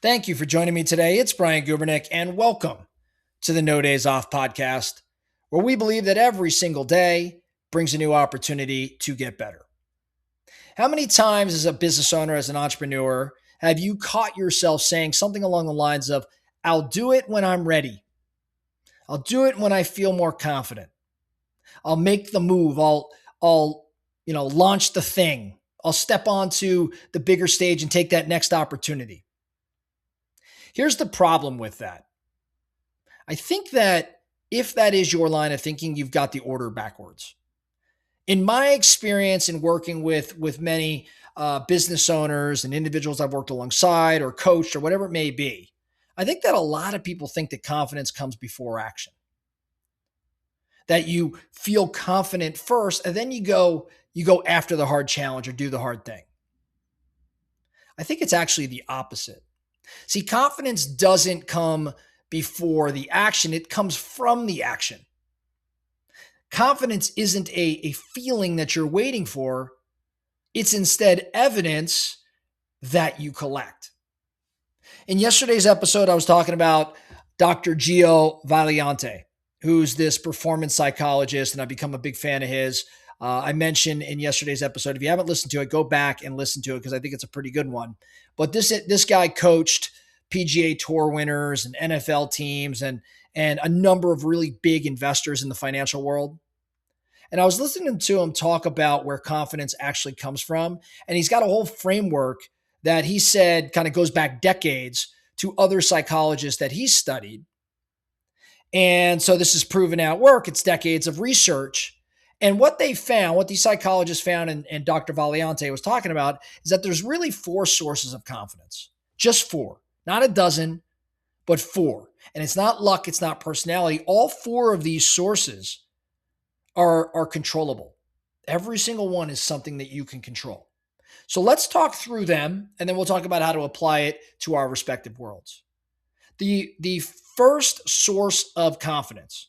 Thank you for joining me today. It's Brian Gubernick, and welcome to the No Days Off podcast, where we believe that every single day brings a new opportunity to get better. How many times, as a business owner, as an entrepreneur, have you caught yourself saying something along the lines of, I'll do it when I'm ready. I'll do it when I feel more confident. I'll make the move. I'll launch the thing. I'll step onto the bigger stage and take that next opportunity. Here's the problem with that. I think that if that is your line of thinking, you've got the order backwards. In my experience in working with many business owners and individuals I've worked alongside or coached or whatever it may be, I think that a lot of people think that confidence comes before action. That you feel confident first, and then you go after the hard challenge or do the hard thing. I think it's actually the opposite. See, confidence doesn't come before the action, it comes from the action. Confidence isn't a feeling that you're waiting for, it's instead evidence that you collect. In yesterday's episode, I was talking about Dr. Gio Valiante, who's this performance psychologist, and I've become a big fan of his. I mentioned in yesterday's episode, if you haven't listened to it, go back and listen to it because I think it's a pretty good one. But this guy coached PGA Tour winners and NFL teams and a number of really big investors in the financial world. And I was listening to him talk about where confidence actually comes from. And he's got a whole framework that he said kind of goes back decades to other psychologists that he's studied. And so this is proven out work. It's decades of research. And what they found, what these psychologists found, and Dr. Valiante was talking about, is that there's really four sources of confidence. Just four. Not a dozen, but four. And it's not luck, it's not personality. All four of these sources are controllable. Every single one is something that you can control. So let's talk through them, and then we'll talk about how to apply it to our respective worlds. The first source of confidence,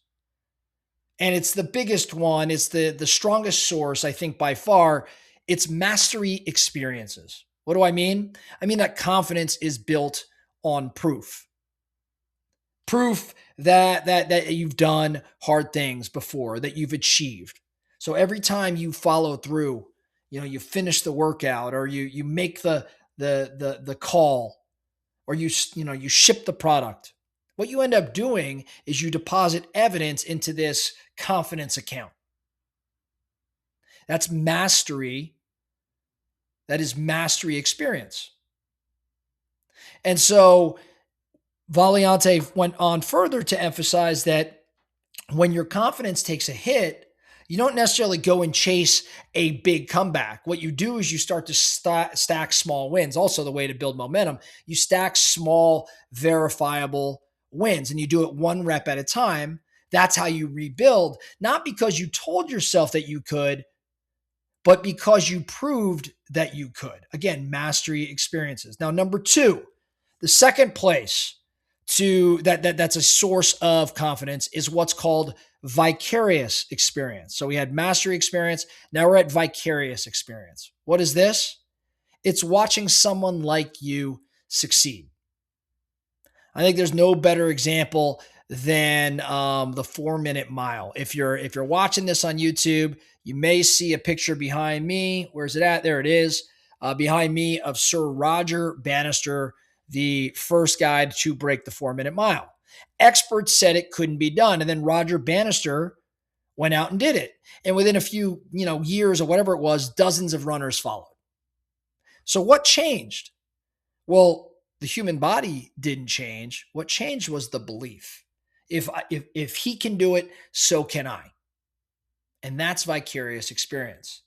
and it's the biggest one, it's the strongest source, I think, by far, it's mastery experiences. What do I mean? I mean that confidence is built on proof. Proof that you've done hard things before, that you've achieved. So every time you follow through, you finish the workout, or you make the call, or you ship the product. What you end up doing is you deposit evidence into this confidence account. That's mastery. That is mastery experience. And so Valiante went on further to emphasize that when your confidence takes a hit, you don't necessarily go and chase a big comeback. What you do is you start to stack small wins. Also, the way to build momentum, you stack small, verifiable wins, and you do it one rep at a time. That's how you rebuild, not because you told yourself that you could, but because you proved that you could. Again, mastery experiences. Now, number two, the second place that's a source of confidence is what's called vicarious experience. So we had mastery experience. Now we're at vicarious experience. What is this? It's watching someone like you succeed. I think there's no better example than the 4-minute mile. If you're watching this on YouTube, you may see a picture behind me. Where's it at? There it is. Behind me, of Sir Roger Bannister, the first guy to break the 4-minute mile. Experts said it couldn't be done. And then Roger Bannister went out and did it. And within a few, years or whatever it was, dozens of runners followed. So what changed? Well, the human body didn't change. What changed was the belief. If he can do it, so can I. And that's vicarious experience.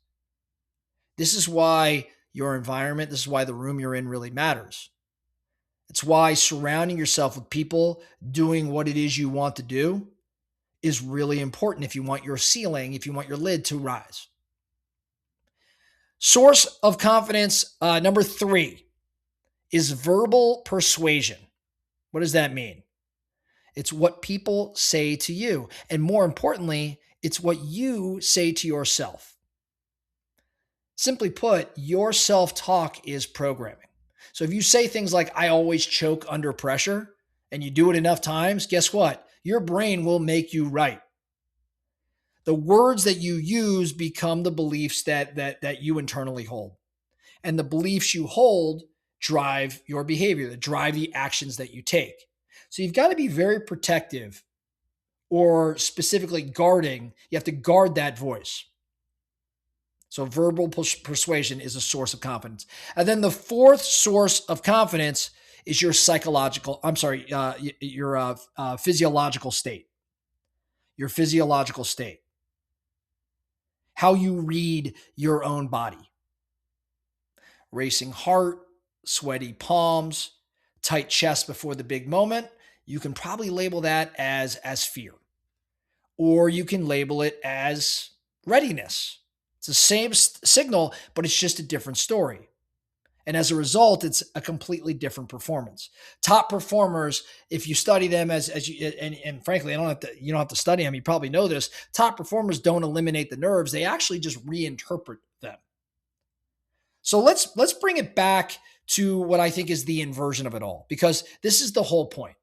This is why your environment, this is why the room you're in really matters. It's why surrounding yourself with people doing what it is you want to do is really important if you want your ceiling, if you want your lid to rise. Source of confidence, number three, is verbal persuasion. What does that mean? It's what people say to you. And more importantly, it's what you say to yourself. Simply put, your self-talk is programming. So if you say things like, I always choke under pressure, and you do it enough times, guess what? Your brain will make you right. The words that you use become the beliefs that you internally hold. And the beliefs you hold drive your behavior, that drive the actions that you take. So you've got to be very protective, or specifically guarding. You have to guard that voice. So verbal persuasion is a source of confidence. And then the fourth source of confidence is your physiological state. Your physiological state. How you read your own body. Racing heart, sweaty palms, tight chest before the big moment. You can probably label that as fear. Or you can label it as readiness. It's the same signal, but it's just a different story. And as a result, it's a completely different performance. Top performers, if you study them as you, and frankly, you don't have to study them. You probably know this. Top performers don't eliminate the nerves. They actually just reinterpret them. So let's bring it back to what I think is the inversion of it all, because this is the whole point.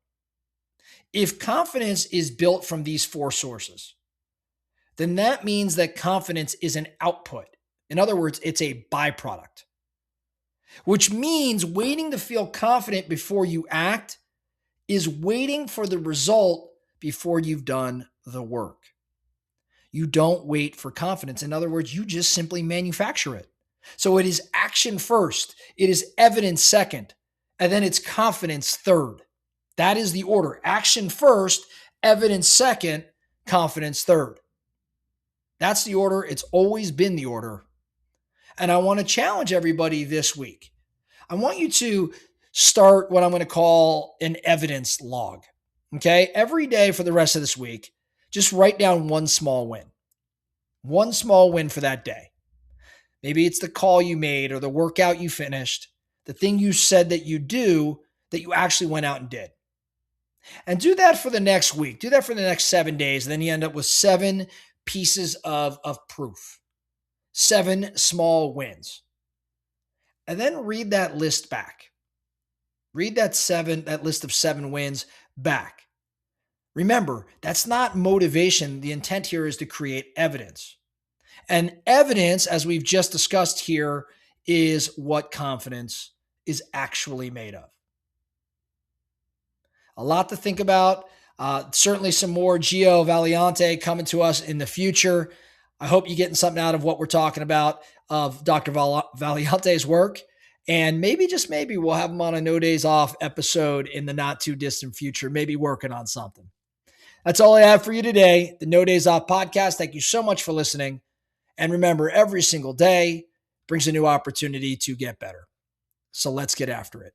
If confidence is built from these four sources, then that means that confidence is an output. In other words, it's a byproduct, which means waiting to feel confident before you act is waiting for the result before you've done the work. You don't wait for confidence. In other words, you just simply manufacture it. So it is action first, it is evidence second, and then it's confidence third. That is the order. Action first, evidence second, confidence third. That's the order. It's always been the order. And I want to challenge everybody this week. I want you to start what I'm going to call an evidence log. Okay? Every day for the rest of this week, just write down one small win. One small win for that day. Maybe it's the call you made, or the workout you finished, the thing you said that you do that you actually went out and did. And do that for the next week. Do that for the next 7 days. And then you end up with 7 pieces of proof. 7 small wins. And then read that list back. Read that list of 7 wins back. Remember, that's not motivation. The intent here is to create evidence. And evidence, as we've just discussed here, is what confidence is actually made of. A lot to think about. Certainly some more Gio Valiante coming to us in the future. I hope you're getting something out of what we're talking about of Dr. Valiante's work. And maybe, just maybe, we'll have him on a No Days Off episode in the not too distant future, maybe working on something. That's all I have for you today, the No Days Off podcast. Thank you so much for listening. And remember, every single day brings a new opportunity to get better. So let's get after it.